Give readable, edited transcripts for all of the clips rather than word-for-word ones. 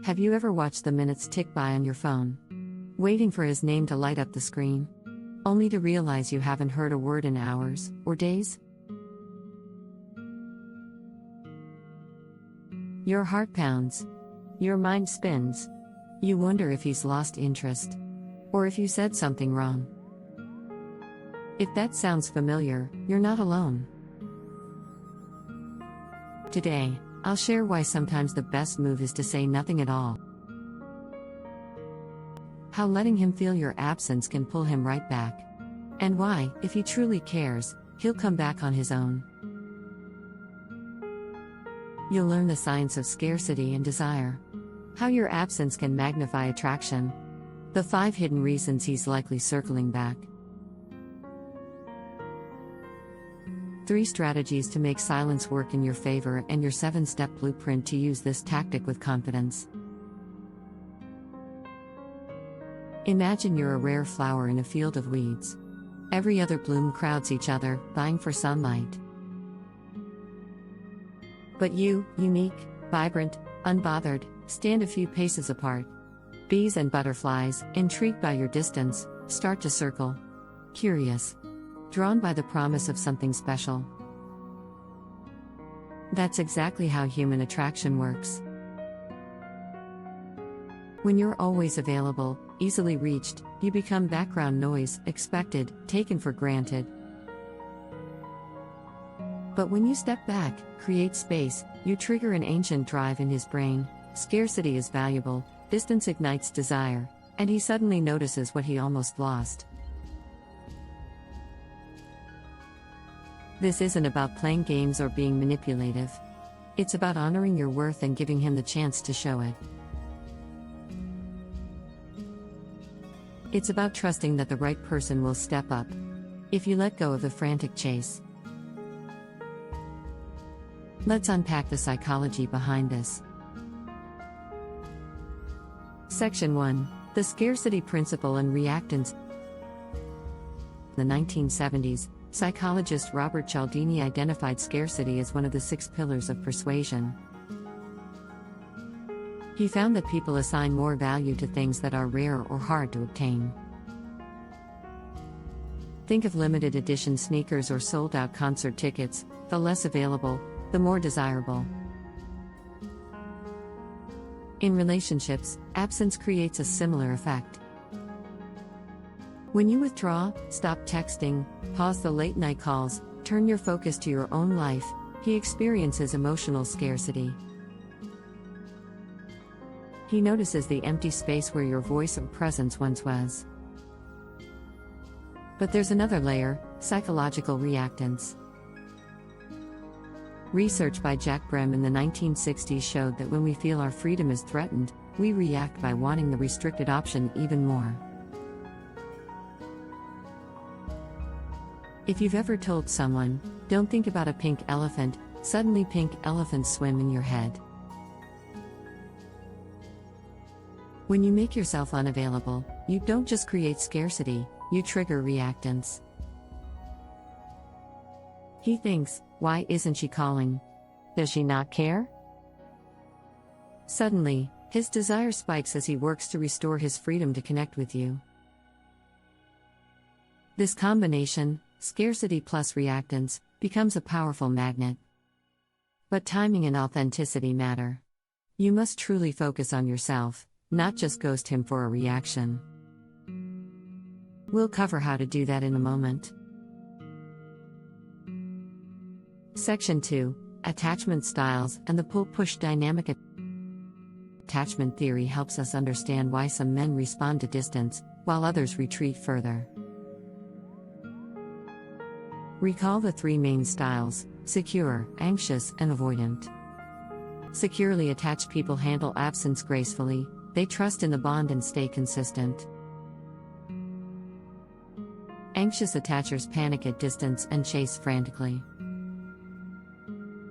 Have you ever watched the minutes tick by on your phone, waiting for his name to light up the screen, only to realize you haven't heard a word in hours or days? Your heart pounds. Your mind spins. You wonder if he's lost interest, or if you said something wrong. If that sounds familiar, you're not alone. Today, I'll share why sometimes the best move is to say nothing at all. How letting him feel your absence can pull him right back. And why, if he truly cares, he'll come back on his own. You'll learn the science of scarcity and desire. How your absence can magnify attraction. The 5 hidden reasons he's likely circling back. 3 strategies to make silence work in your favor, and your 7-step blueprint to use this tactic with confidence. Imagine you're a rare flower in a field of weeds. Every other bloom crowds each other, vying for sunlight. But you, unique, vibrant, unbothered, stand a few paces apart. Bees and butterflies, intrigued by your distance, start to circle. Curious. Drawn by the promise of something special. That's exactly how human attraction works. When you're always available, easily reached, you become background noise, expected, taken for granted. But when you step back, create space, you trigger an ancient drive in his brain. Scarcity is valuable, distance ignites desire, and he suddenly notices what he almost lost. This isn't about playing games or being manipulative. It's about honoring your worth and giving him the chance to show it. It's about trusting that the right person will step up if you let go of the frantic chase. Let's unpack the psychology behind this. Section 1. The Scarcity Principle and Reactance. In the 1970s, psychologist Robert Cialdini identified scarcity as one of the 6 pillars of persuasion. He found that people assign more value to things that are rare or hard to obtain. Think of limited edition sneakers or sold-out concert tickets. The less available, the more desirable. In relationships, absence creates a similar effect. When you withdraw, stop texting, pause the late-night calls, turn your focus to your own life, he experiences emotional scarcity. He notices the empty space where your voice or presence once was. But there's another layer: psychological reactance. Research by Jack Brem in the 1960s showed that when we feel our freedom is threatened, we react by wanting the restricted option even more. If you've ever told someone, "Don't think about a pink elephant," suddenly pink elephants swim in your head. When you make yourself unavailable, you don't just create scarcity, you trigger reactance. He thinks, "Why isn't she calling? Does she not care?" Suddenly, his desire spikes as he works to restore his freedom to connect with you. This combination, scarcity plus reactance, becomes a powerful magnet. But timing and authenticity matter. You must truly focus on yourself, not just ghost him for a reaction. We'll cover how to do that in a moment. Section 2. Attachment Styles and the Pull-Push Dynamic. Attachment theory helps us understand why some men respond to distance, while others retreat further. Recall the 3 main styles: secure, anxious, and avoidant. Securely attached people handle absence gracefully, they trust in the bond and stay consistent. Anxious attachers panic at distance and chase frantically.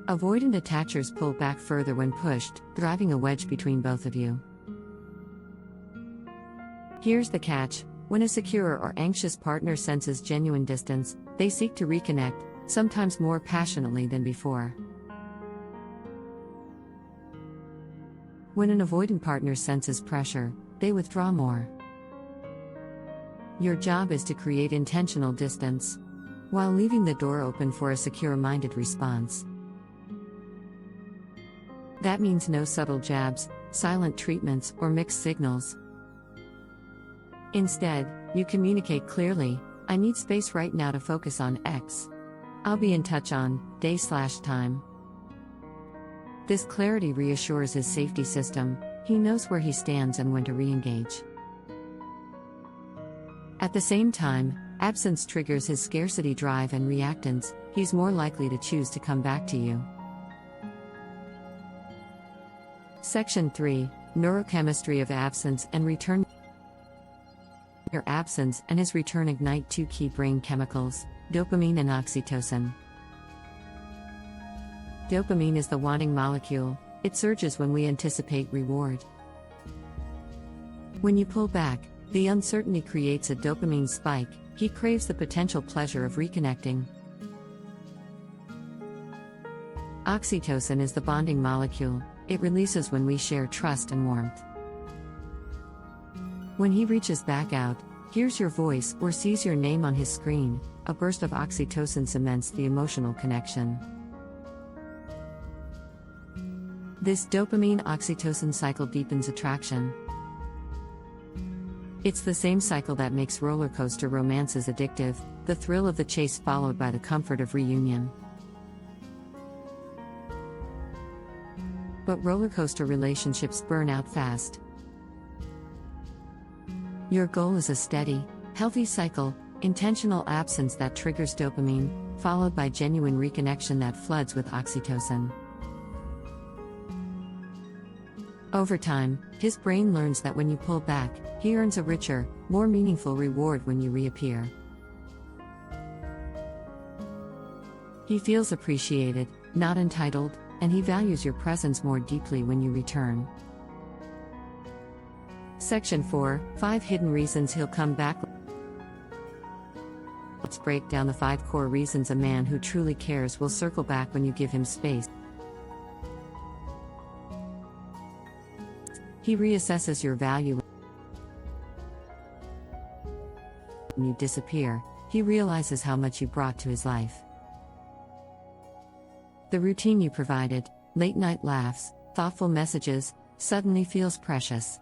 Avoidant attachers pull back further when pushed, driving a wedge between both of you. Here's the catch: when a secure or anxious partner senses genuine distance, they seek to reconnect, sometimes more passionately than before. When an avoidant partner senses pressure, they withdraw more. Your job is to create intentional distance, while leaving the door open for a secure-minded response. That means no subtle jabs, silent treatments, or mixed signals. Instead, you communicate clearly, "I need space right now to focus on X. I'll be in touch on day/time." This clarity reassures his safety system. He knows where he stands and when to re-engage. At the same time, absence triggers his scarcity drive and reactance. He's more likely to choose to come back to you. Section 3. Neurochemistry of absence and return. Your absence and his return ignite two key brain chemicals, dopamine and oxytocin. Dopamine is the wanting molecule. It surges when we anticipate reward. When you pull back, the uncertainty creates a dopamine spike. He craves the potential pleasure of reconnecting. Oxytocin is the bonding molecule. It releases when we share trust and warmth. When he reaches back out, hears your voice, or sees your name on his screen, a burst of oxytocin cements the emotional connection. This dopamine-oxytocin cycle deepens attraction. It's the same cycle that makes roller coaster romances addictive, the thrill of the chase followed by the comfort of reunion. But roller coaster relationships burn out fast. Your goal is a steady, healthy cycle, intentional absence that triggers dopamine, followed by genuine reconnection that floods with oxytocin. Over time, his brain learns that when you pull back, he earns a richer, more meaningful reward when you reappear. He feels appreciated, not entitled, and he values your presence more deeply when you return. Section 4. 5 Hidden Reasons He'll Come Back. Let's break down the 5 core reasons a man who truly cares will circle back when you give him space. He reassesses your value. When you disappear, he realizes how much you brought to his life. The routine you provided, late-night laughs, thoughtful messages, suddenly feels precious.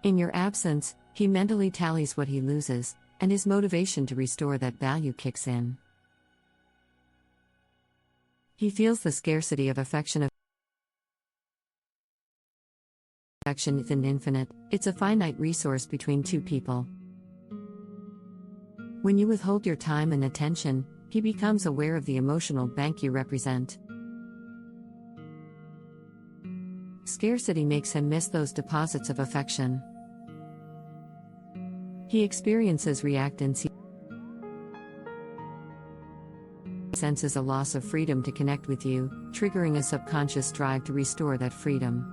In your absence, he mentally tallies what he loses, and his motivation to restore that value kicks in. He feels the scarcity of affection. Affection isn't infinite, it's a finite resource between two people. When you withhold your time and attention, he becomes aware of the emotional bank you represent. Scarcity makes him miss those deposits of affection. He experiences reactance. He senses a loss of freedom to connect with you, triggering a subconscious drive to restore that freedom.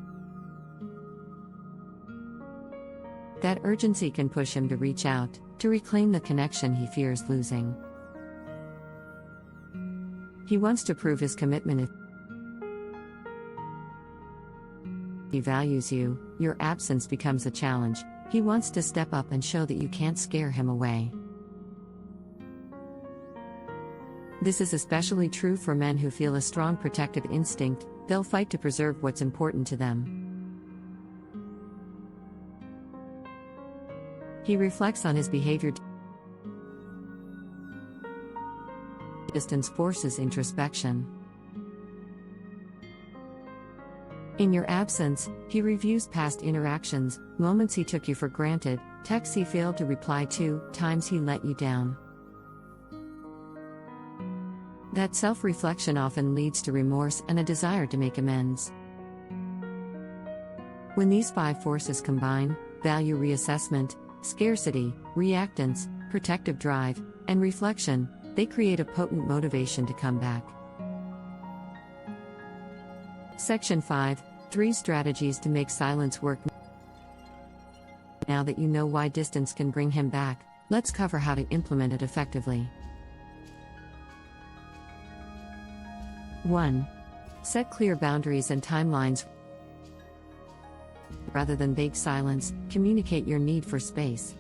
That urgency can push him to reach out, to reclaim the connection he fears losing. He wants to prove his commitment. If he values you, your absence becomes a challenge. He wants to step up and show that you can't scare him away. This is especially true for men who feel a strong protective instinct. They'll fight to preserve what's important to them. He reflects on his behavior. Distance forces introspection. In your absence, he reviews past interactions, moments he took you for granted, texts he failed to reply to, times he let you down. That self-reflection often leads to remorse and a desire to make amends. When these 5 forces combine, value reassessment, scarcity, reactance, protective drive, and reflection, they create a potent motivation to come back. Section 5. 3 Strategies to Make Silence Work. Now that you know why distance can bring him back, let's cover how to implement it effectively. 1. Set clear boundaries and timelines. Rather than vague silence, communicate your need for space.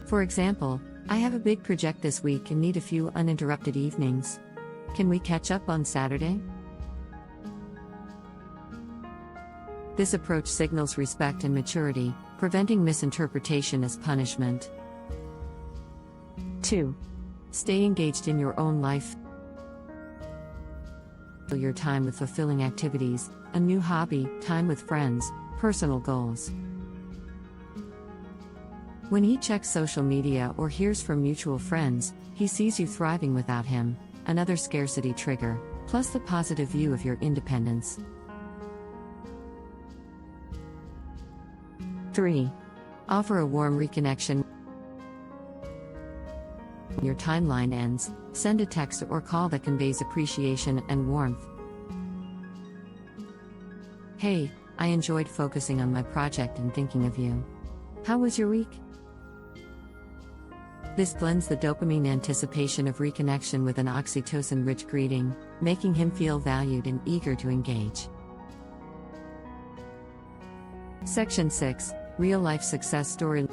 For example, I have a big project this week and need a few uninterrupted evenings. Can we catch up on Saturday? This approach signals respect and maturity, preventing misinterpretation as punishment. 2. Stay engaged in your own life. Fill your time with fulfilling activities, a new hobby, time with friends, personal goals. When he checks social media or hears from mutual friends, he sees you thriving without him, another scarcity trigger, plus the positive view of your independence. 3. Offer a warm reconnection. When your timeline ends, send a text or call that conveys appreciation and warmth. Hey, I enjoyed focusing on my project and thinking of you. How was your week? This blends the dopamine anticipation of reconnection with an oxytocin-rich greeting, making him feel valued and eager to engage. Section 6. Real-life success story.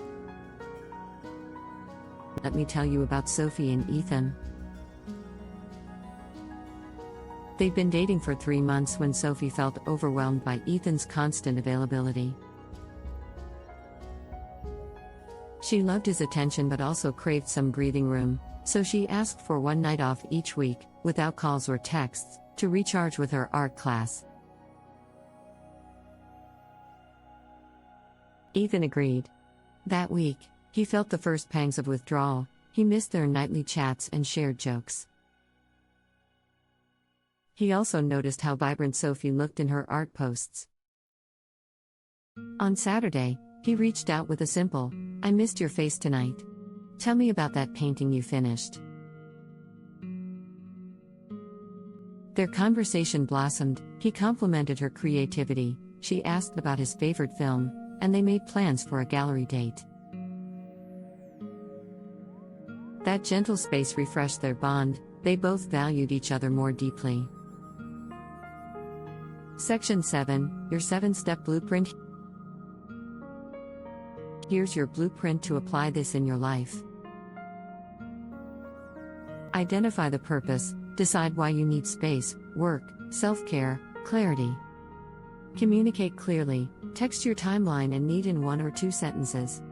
Let me tell you about Sophie and Ethan. They'd been dating for 3 months when Sophie felt overwhelmed by Ethan's constant availability. She loved his attention but also craved some breathing room, so she asked for one night off each week, without calls or texts, to recharge with her art class. Ethan agreed. That week, he felt the first pangs of withdrawal. He missed their nightly chats and shared jokes. He also noticed how vibrant Sophie looked in her art posts. On Saturday, he reached out with a simple, "I missed your face tonight. Tell me about that painting you finished." Their conversation blossomed. He complimented her creativity, she asked about his favorite film, and they made plans for a gallery date. That gentle space refreshed their bond, they both valued each other more deeply. Section 7. Your 7-step blueprint. Here's your blueprint to apply this in your life. Identify the purpose, decide why you need space, work, self-care, clarity. Communicate clearly, text your timeline and need in 1 or 2 sentences.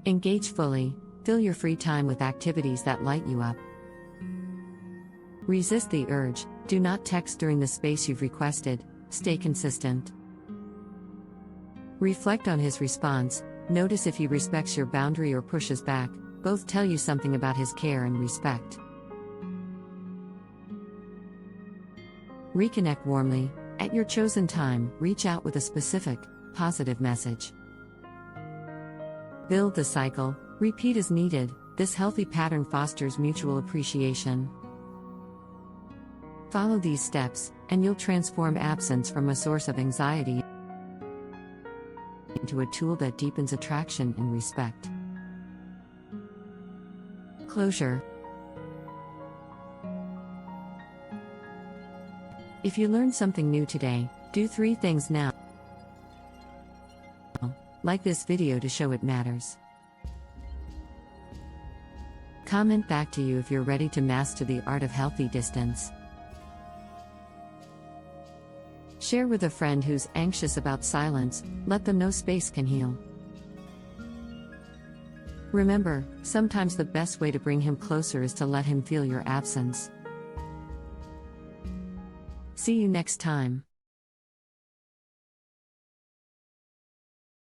Engage fully, fill your free time with activities that light you up. Resist the urge, do not text during the space you've requested, stay consistent. Reflect on his response, notice if he respects your boundary or pushes back, both tell you something about his care and respect. Reconnect warmly, at your chosen time, reach out with a specific, positive message. Build the cycle, repeat as needed, this healthy pattern fosters mutual appreciation. Follow these steps, and you'll transform absence from a source of anxiety into a tool that deepens attraction and respect. Closure. If you learned something new today, do 3 things now. Like this video to show it matters. Comment back to you if you're ready to master the art of healthy distance. Share with a friend who's anxious about silence, let them know space can heal. Remember, sometimes the best way to bring him closer is to let him feel your absence. See you next time.